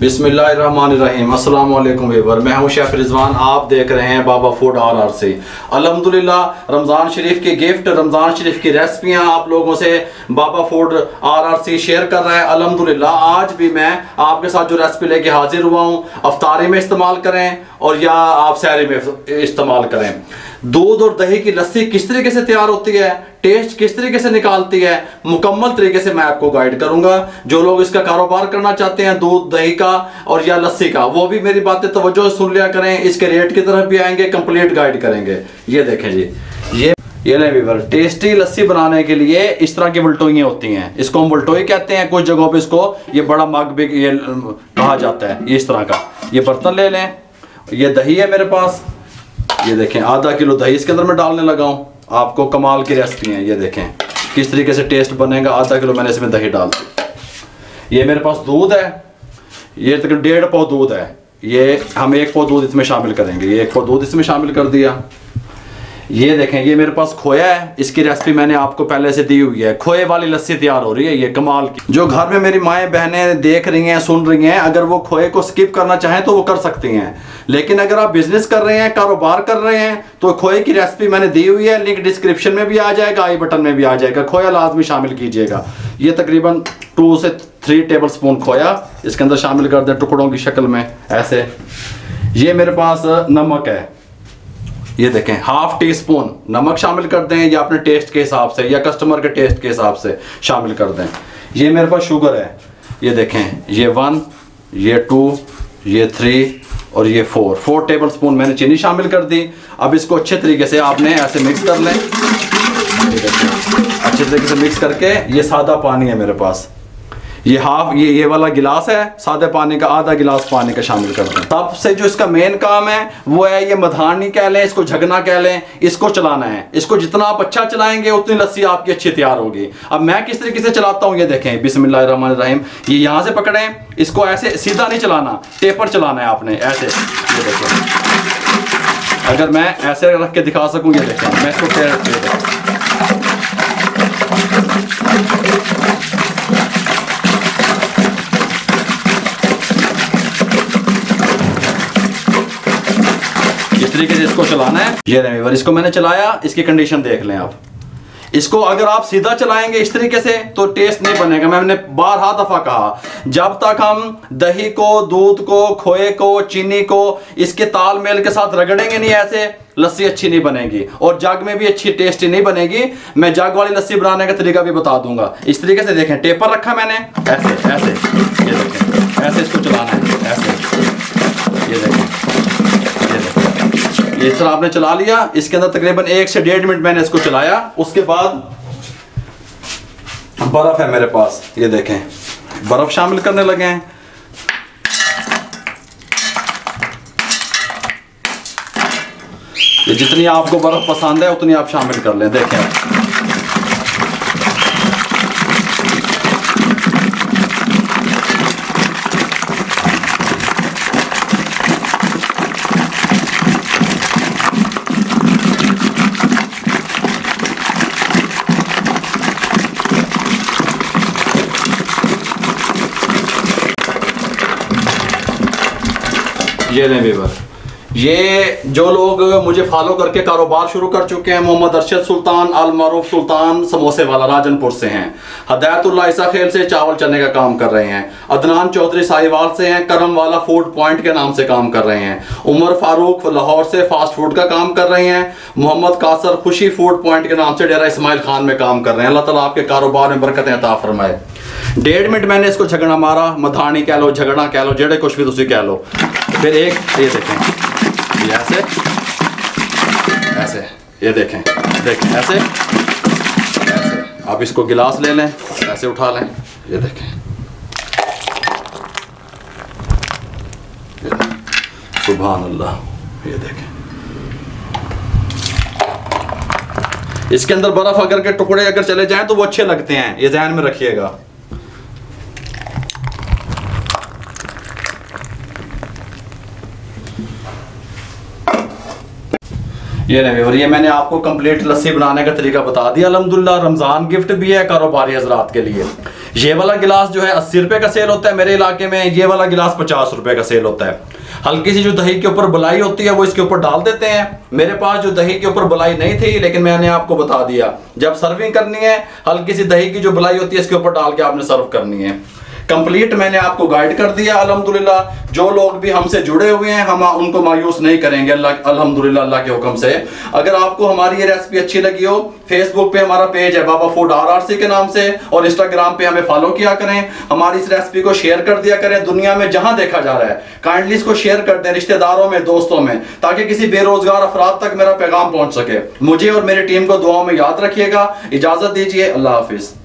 बिस्मिल्लाहिर्रहमानिर्रहीम। अस्सलाम वालेकुम वीवर, मैं हूं शेफ रिजवान। आप देख रहे हैं बाबा फूड RRC। अल्हम्दुलिल्लाह रमज़ान शरीफ के गिफ्ट, रमज़ान शरीफ की रेसिपियां आप लोगों से बाबा फूड RRC शेयर कर रहा है। अल्हम्दुलिल्लाह आज भी मैं आपके साथ जो रेसिपी लेके हाजिर हुआ हूं, अफ्तारी में इस्तेमाल करें और या आप सहरी में इस्तेमाल करें। दूध और दही की लस्सी किस तरीके से तैयार होती है, टेस्ट किस तरीके से निकालती है, मुकम्मल तरीके से मैं आपको गाइड करूंगा। जो लोग इसका कारोबार करना चाहते हैं दूध दही का और या लस्सी का, वो भी मेरी बातें तवज्जो से सुन लिया करें। इसके रेट की तरफ भी आएंगे, कंप्लीट गाइड करेंगे। ये देखें जी, ये ले वीवर, टेस्टी लस्सी बनाने के लिए इस तरह की वल्टोइयाँ होती हैं। इसको हम वल्टोई कहते हैं, कुछ जगहों पे इसको ये बड़ा मग भी ये कहा जाता है। ये इस तरह का ये बर्तन ले लें। ये दही है मेरे पास, ये देखें आधा किलो दही इसके अंदर मैं डालने लगा हूँ। आपको कमाल की रेसिपी है, ये देखें किस तरीके से टेस्ट बनेगा। आधा किलो मैंने इसमें दही डाल दी। ये मेरे पास दूध है, ये तकरीबन 1.5 पाव दूध है। ये हम 1 पाव दूध इसमें शामिल करेंगे। ये 1 पाव दूध इसमें शामिल कर दिया। ये देखें ये मेरे पास खोया है, इसकी रेसिपी मैंने आपको पहले से दी हुई है। खोए वाली लस्सी तैयार हो रही है, ये कमाल की। जो घर में मेरी माएँ बहनें देख रही हैं सुन रही हैं, अगर वो खोए को स्किप करना चाहें तो वो कर सकती हैं। लेकिन अगर आप बिजनेस कर रहे हैं, कारोबार कर रहे हैं, तो खोए की रेसिपी मैंने दी हुई है। लिंक डिस्क्रिप्शन में भी आ जाएगा, आई बटन में भी आ जाएगा। खोया लाजमी शामिल कीजिएगा। ये तकरीबन 2 से 3 टेबल स्पून खोया इसके अंदर शामिल कर दें टुकड़ों की शक्ल में ऐसे। ये मेरे पास नमक है, ये देखें 1/2 टीस्पून नमक शामिल कर दें, या अपने टेस्ट के हिसाब से या कस्टमर के टेस्ट के हिसाब से शामिल कर दें। ये मेरे पास शुगर है, ये देखें ये 1, ये 2, ये 3 और ये 4 टेबल स्पून मैंने चीनी शामिल कर दी। अब इसको अच्छे तरीके से आपने ऐसे मिक्स कर लें। अच्छे तरीके से मिक्स करके, ये सादा पानी है मेरे पास, ये वाला गिलास है सादे पानी का, आधा गिलास पानी का शामिल कर दें। सबसे जो इसका मेन काम है वो है ये मधानी कह लें, इसको झगना कह लें, इसको चलाना है। इसको जितना आप अच्छा चलाएंगे उतनी लस्सी आपकी अच्छी तैयार होगी। अब मैं किस तरीके से चलाता हूँ ये देखें। बिस्मिल्लाहिर्रहमानिर्रहीम। ये यहाँ से पकड़ें, इसको ऐसे सीधा नहीं चलाना, टेपर चलाना है आपने ऐसे। ये देखें, अगर मैं ऐसे रख के दिखा सकूँ, ये देखें मैं इसको इस तरीके से इसको चलाना है। ये रिवर इसको मैंने चलाया, इसकी कंडीशन देख लें आप। इसको अगर आप सीधा चलाएंगे इस तरीके से तो टेस्ट नहीं बनेगा। मैंने 12 दफा कहा, जब तक हम दही को, दूध को, खोए को, चीनी को इसके तालमेल के साथ रगड़ेंगे नहीं ऐसे, लस्सी अच्छी नहीं बनेगी और जग में भी अच्छी टेस्टी नहीं बनेगी। मैं जग वाली लस्सी बनाने का तरीका भी बता दूंगा। इस तरीके से देखें, टेपर रखा मैंने ऐसे ऐसे, ये देखें ऐसे इसको चलाना है ऐसे। ये देखें इस तरह आपने चला लिया। इसके अंदर तकरीबन 1 से 1.5 मिनट मैंने इसको चलाया। उसके बाद बर्फ है मेरे पास, ये देखें बर्फ शामिल करने लगे हैं। ये जितनी आपको बर्फ पसंद है उतनी आप शामिल कर लें। देखें ये लें वीवर, ये जो लोग मुझे फॉलो करके कारोबार शुरू कर चुके हैं, मोहम्मद अरशद सुल्तान, अल मारूफ सुल्तान समोसे वाला राजनपुर से हैं। हदायतुल्लाह ईसा खेल से चावल चने का काम कर रहे हैं। अदनान चौधरी साहिवाल से हैं, करम वाला फूड पॉइंट के नाम से काम कर रहे हैं। उमर फारूक लाहौर से फास्ट फूड का काम कर रहे हैं। मोहम्मद कासर खुशी फूड पॉइंट के नाम से डेरा इस्माइल खान में काम कर रहे हैं। अल्लाह ताला आपके कारोबार में बरकतें अता फरमाए। 1.5 मिनट मैंने इसको झगड़ा मारा, मधानी कह लो, झगड़ा कह लो, जेड़े कुछ भी तुसी कह लो। फिर एक ये देखें, ये ऐसे ऐसे, ये देखें ऐसे ऐसे। आप इसको गिलास ले लें, ऐसे उठा लें, ये देखें सुभान अल्लाह। ये देखें इसके अंदर बर्फ अगर के टुकड़े अगर चले जाएं तो वो अच्छे लगते हैं, ये ध्यान में रखिएगा। ये नहीं व्यूअर, ये मैंने आपको कंप्लीट लस्सी बनाने का तरीका बता दिया। अल्हम्दुलिल्लाह रमज़ान गिफ्ट भी है कारोबारी हजरात के लिए। ये वाला गिलास जो है 80 रुपए का सेल होता है मेरे इलाके में, ये वाला गिलास 50 रुपए का सेल होता है। हल्की सी जो दही के ऊपर बुलाई होती है वो इसके ऊपर डाल देते हैं। मेरे पास जो दही के ऊपर बुलाई नहीं थी, लेकिन मैंने आपको बता दिया, जब सर्विंग करनी है हल्की सी दही की जो बुलाई होती है इसके ऊपर डाल के आपने सर्व करनी है। कंप्लीट मैंने आपको गाइड कर दिया अल्हम्दुलिल्लाह। जो लोग भी हमसे जुड़े हुए हैं हम उनको मायूस नहीं करेंगे अल्हम्दुलिल्लाह अल्लाह के हुक्म से। अगर आपको हमारी ये रेसिपी अच्छी लगी हो, फेसबुक पे हमारा पेज है बाबा फूड RRC के नाम से, और इंस्टाग्राम पे हमें फॉलो किया करें। हमारी इस रेसिपी को शेयर कर दिया करें, दुनिया में जहां देखा जा रहा है काइंडली इसको शेयर कर दें रिश्तेदारों में, दोस्तों में, ताकि किसी बेरोजगार अफराद तक मेरा पैगाम पहुंच सके। मुझे और मेरी टीम को दुआओं में याद रखिएगा। इजाजत दीजिए, अल्लाह हाफिज।